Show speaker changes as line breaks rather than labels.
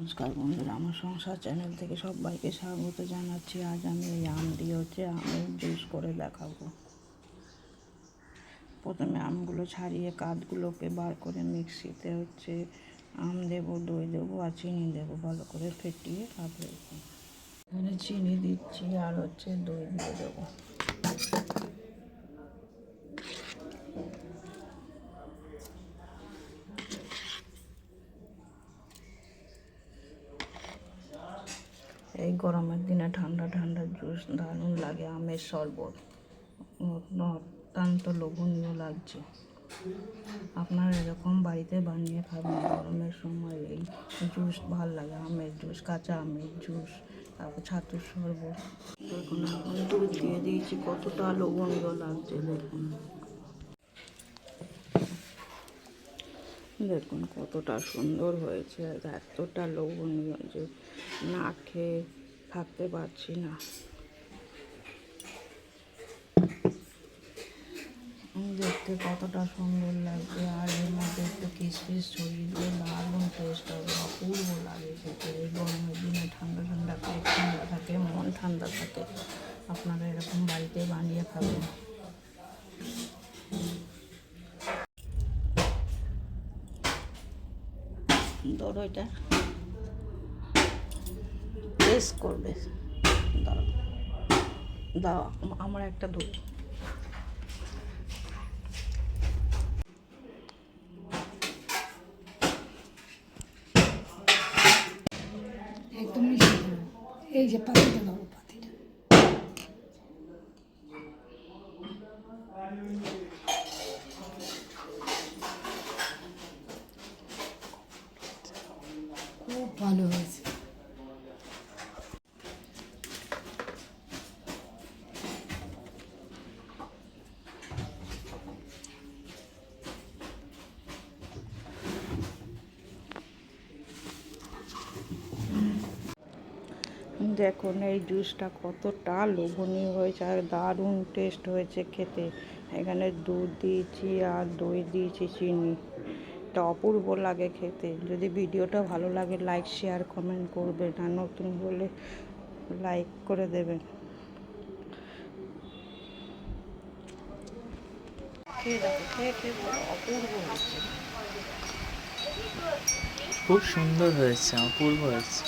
নমস্কার বন্ধুরা, আমার সংসার চ্যানেল থেকে সবাইকে স্বাগত জানাচ্ছি। আজ আমি এই আম দিয়ে আমের জুস করে দেখাবো। প্রথমে আমগুলো ছাড়িয়ে কাঠগুলোকে বার করে মিক্সিতে আম দেবো, দই দেবো আর চিনি দেবো, ভালো করে ফেটিয়ে তারপরে এখানে চিনি দিচ্ছি আর দই দিয়ে দেবো। এই গরমের দিনে ঠান্ডা ঠান্ডা জুস দারুণ লাগে। আমের শরবত অত্যন্ত লোভনীয় লাগছে। আপনারা এরকম বাড়িতে বানিয়ে খাবেন। গরমের সময় এই জুস ভালো লাগে, আমের জুস, কাঁচা আমের জুস, তারপর ছাতুর শরবত। দেখুন এখন দুধ দিয়ে দিয়েছি, কতটা লোভনীয় লাগছে। দেখুন কতটা সুন্দর হয়েছে, এতটা লোভনীয় যে না খেয়ে থাকতে পারছি না। দেখতে কতটা সুন্দর লাগছে, আর এর মধ্যে একটু কিশমিশ ছড়িয়ে দিয়ে দারুণ টেস্ট হবে, অপূর্ব লাগে খেতে। এই গরমের দিনে ঠান্ডা ঠান্ডা পেট ঠান্ডা থাকে, মন ঠান্ডা থাকে। আপনারা এরকম বাড়িতে বানিয়ে খাবেন। ধরো এটা টেস্ট করবে, দাও দাও আমার একটা দুধ।
একদম মিশিয়ে দেবো। এই যে পাতিটা দেবো, পাতিটা খুব ভালো হয়েছে।
দেখুন এই জুসটা কতটা লোভনীয় হয়েছে আর দারুণ টেস্ট হয়েছে খেতে। এখানে দুধ দিয়েছি আর দই দিয়েছি, চিনি। এটা অপূর্ব লাগে খেতে। যদি ভিডিওটা ভালো লাগে লাইক শেয়ার কমেন্ট করবেন, আর নতুন বলে লাইক করে দেবেন। অপূর্ব হয়েছে,
খুব সুন্দর হয়েছে, অপূর্ব হয়েছে।